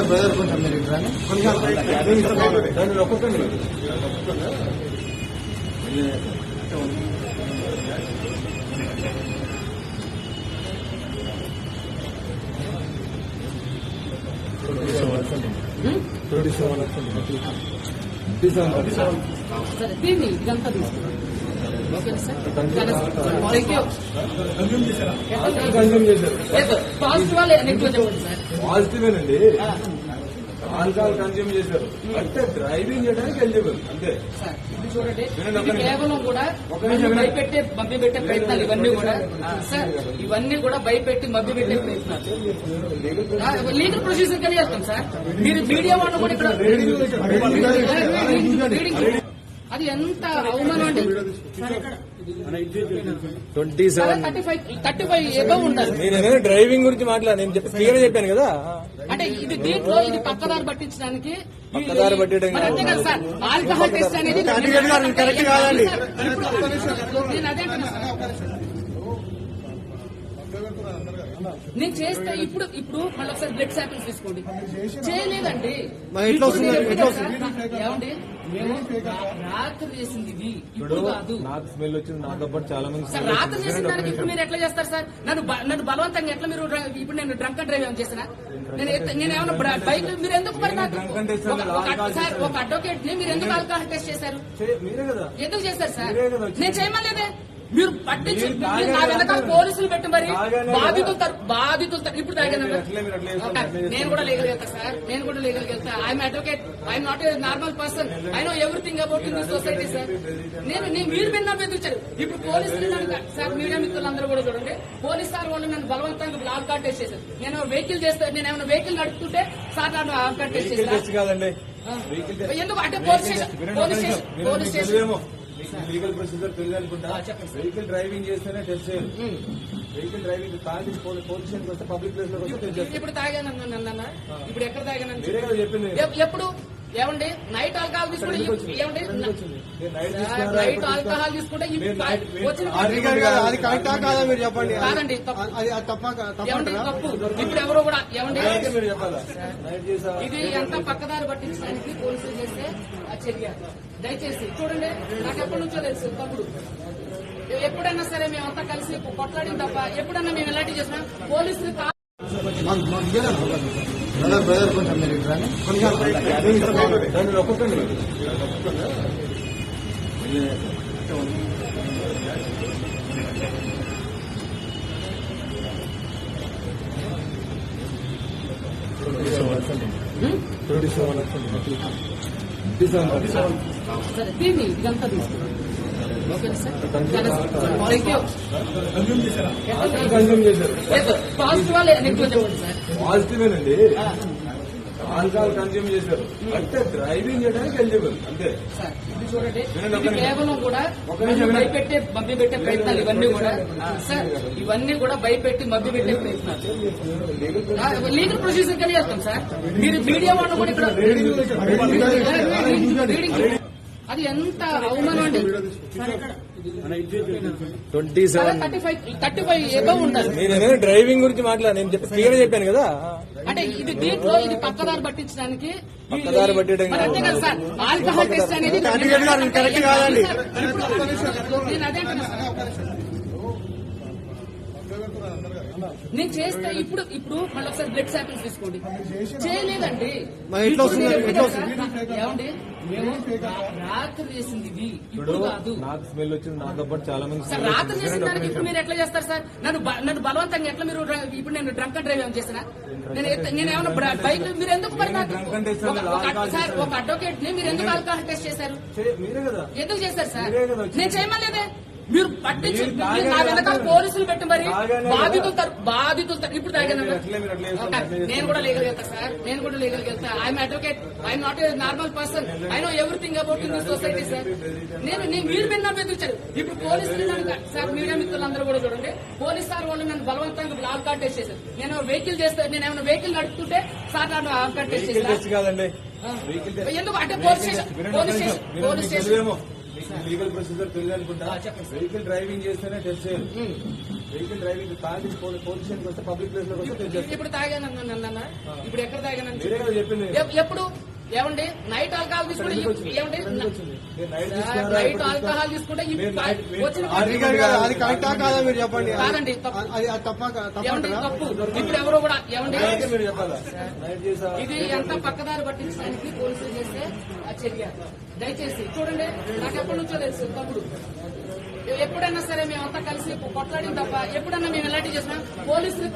Brother కొంచెం మీరు ఇదంతా తీసుకున్నాం. పాజిటివేనండి. ఆల్కహాల్ కన్స్యూమ్ చేశారు అంటే డ్రైవింగ్ చేయడానికి ఎలిజిబుల్ అంతే. చూడండి, కేవలం కూడా భయపెట్టే మభ్య పెట్టే ప్రయత్నాలు ఇవన్నీ కూడా సార్, ఇవన్నీ కూడా భయపెట్టి మభ్య పెట్టే ప్రయత్నాలు. లీగల్ ప్రొసీజర్ కలిగి వెళ్తాం సార్. మీరు మీడియా వాళ్ళు కూడా ఇక్కడ అది ఎంత అవమానం అండి. 35 ఎబవ్ ఉంటారు. నేను డ్రైవింగ్ గురించి మాట్లాడాను, నేను క్లియర్ చెప్పాను కదా. అంటే ఇది దీంట్లో ఇది పక్కదారి పట్టించడానికి పక్కదారి పట్టడం అంతే కదా సార్. ఆల్కహాల్ టెస్ట్ అనేది కరెక్ట్ కాదండి. నేను అదే నేను చేస్తే ఇప్పుడు మళ్ళీ ఒకసారి బ్లడ్ శాంపిల్స్ తీసుకోండి. చేయలేదండి. ఏమండి, మేము రాత్రి చేసింది ఇది, ఇప్పుడు కాదు. నాకు స్మెల్ వచ్చింది, నాతో పాటు చాలా మంది. సార్, రాత్రి చేసిన దానికి ఇప్పుడు మీరు ఎట్లా చేస్తారు సార్? నన్ను బలవంతంగా ఎట్లా మీరు ఇప్పుడు నేను డ్రంక్ అండ్ డ్రైవ్ ఏమైనా చేసినా? నేను ఏమన్నా బైక్ మీరు ఎందుకు మరి నాకు సార్ ఒక అడ్వకేట్ ని మీరు ఎందుకు ఆల్కహాల్ టెస్ట్ చేశారు? ఎందుకు చేశారు సార్? నేను చేయమలేదే. మీరు పట్టించి నా వెనకాల పోలీసులు పెట్టి మరి బాధితులు ఇప్పుడు తాగాను. నేను కూడా లీగల్ వెళ్తా సార్. నేను కూడా లీగల్ వెళ్తా. I'm advocate. I'm not a normal person. I know everything about in this society sir. మీరు విన్నా బెదిరించారు. ఇప్పుడు పోలీసులు సార్, మీడియా మిత్రులందరూ కూడా చూడండి, పోలీస్ సార్ వాళ్ళు నన్ను బలవంతంగా ఆల్కహాల్ టెస్ట్ చేశారు. నేను వెహికల్ చేస్తే, నేను ఏమైనా వెహికల్ నడుపుతుంటే సార్ నన్ను ఆల్కహాల్ టెస్ట్ చేశారు. ఎందుకు అంటే పోలీస్ స్టేషన్ లీగల్ ప్రొసీజర్ తెలియాలనుకుంటా. వెహికల్ డ్రైవింగ్ చేస్తేనే టెస్ట్ చేయాలి. వెహికల్ డ్రైవింగ్ తాగి పొజిషన్ వస్తే పబ్లిక్ ప్లేస్ లో ఇప్పుడు తాగానన్నా. ఇప్పుడు ఎక్కడ తాగానని మీరే కదా చెప్పింది. ఎప్పుడు ఏమండి నైట్ ఆల్కహాల్ తీసుకుంటే ఏమండి నైట్ ఆల్కహాల్ తీసుకుంటే అది కరెక్టా కాదా మీరు చెప్పండి. కాదండి, ఏమండి తప్పు. ఇప్పుడు ఎవరో కూడా ఏమండి ఇది ఎంత పక్కదారి పట్టించడానికి పోలీసులు చేస్తే ఆ చర్య. దయచేసి చూడండి, నాకు ఎప్పటి నుంచో తెలుసు తప్పుడు. ఎప్పుడైనా సరే మేమంతా కలిసి కొట్లాడిన తప్ప ఎప్పుడన్నా మేము ఎలాంటి చేసినా పోలీసులు బ్రదర్ కొంచెం మీరు ఇదంతా తీసుకున్నాం. పాజిటివేనండి. ఆల్కహాల్ కన్స్యూమ్ చేశారు అంటే డ్రైవింగ్ చేయడానికి ఎలిజిబుల్ అంతే. చూడండి, కేవలం కూడా భయపెట్టే మభ్య పెట్టే ప్రయత్నాలు ఇవన్నీ కూడా సార్, ఇవన్నీ కూడా భయపెట్టి మభ్య పెట్టే ప్రయత్నాలు. లీగల్ ప్రొసీజర్ కలిగి వెళ్తాం సార్. మీరు మీడియా వాళ్ళు కూడా ఇక్కడ అది ఎంత అవమానం అండి. 35 ఎబవ్ ఉంటారు. నేను డ్రైవింగ్ గురించి మాట్లాడాను, నేను క్లియర్ చెప్పాను కదా. అంటే ఇది దీంట్లో ఇది పక్కదారి పట్టించడానికి పక్కదారి పట్టడం అంతే కదా సార్. ఆల్కహాల్ టెస్ట్ అనేది కరెక్ట్ కాదండి. నేను అదే నేను చేస్తే ఇప్పుడు మళ్ళీ ఒకసారి బ్లడ్ శాంపిల్స్ తీసుకోండి. చేయలేదండి. ఏమండి, మేము రాత్రి చేసింది ఇది, ఇప్పుడు కాదు. నాకు స్మెల్ వచ్చింది, నాతో పాటు చాలా మంది. సార్, రాత్రి చేసిన దానికి ఇప్పుడు మీరు ఎట్లా చేస్తారు సార్? నన్ను బలవంతంగా ఎట్లా మీరు ఇప్పుడు నేను డ్రంక్ అండ్ డ్రైవ్ ఏమైనా చేసినా? నేను ఏమైనా బైక్ మీరు ఎందుకు మరి నాకు సార్ ఒక అడ్వకేట్ ని మీరు ఎందుకు ఆల్కహాల్ టెస్ట్ చేశారు? ఎందుకు చేశారు సార్? నేను చేయమలేదే. మీరు పట్టించి నా వెనకాల పోలీసులు పెట్టి మరి బాధితులు ఇప్పుడు తాగాను. నేను కూడా లీగల్ వెళ్తా సార్. నేను కూడా లీగల్ వెళ్తా. I'm advocate. I'm not a normal person. I know everything about in this society sir. మీరు విన్నా బెదిరించారు. ఇప్పుడు పోలీసులు సార్, మీడియా మిత్రులందరూ కూడా చూడండి, పోలీస్ సార్ వాళ్ళు నన్ను బలవంతంగా ఆల్కహాల్ టెస్ట్ చేశారు. నేను వెహికల్ చేస్తే, నేను ఏమైనా వెహికల్ నడుపుతుంటే సార్ నన్ను ఆల్కహాల్ టెస్ట్ చేశారు. ఎందుకు అంటే పోలీస్ స్టేషన్ లీగల్ ప్రొసీజర్ తెలియాలనుకుంటా. వెహికల్ డ్రైవింగ్ చేస్తేనే టెస్ట్ చేయాలి. వెహికల్ డ్రైవింగ్ తాగి పొజిషన్ వస్తే పబ్లిక్ ప్లేస్ లోకి వస్తే తెచ్చేస్తారు. ఇప్పుడు తాగాను ఇప్పుడు ఎక్కడ తాగానని మీరే కదా చెప్పింది. ఎప్పుడు ఏమండి నైట్ ఆల్కహాల్ తీసుకుంటే ఏమండి నైట్ నైట్ ఆల్కహాల్ తీసుకుంటే వచ్చిన అది కరెక్టా కాదా మీరు చెప్పండి. కాదండి అది తప్ప ఏమండి తప్పు. ఇప్పుడు ఎవరు కూడా ఏమండి మీరు చెప్పాలా నైట్ చేసా ఇది ఎంత పక్కదారి పట్టించడానికి పోలీసులు చేస్తే ఆ చర్య. దయచేసి చూడండి, నాకు ఎప్పటి నుంచో తెలుసు తప్పుడు. ఎప్పుడైనా సరే మేమంతా కలిసి కొట్లాడిన తప్ప ఎప్పుడన్నా మేము ఎలాంటి చేసినా పోలీసులు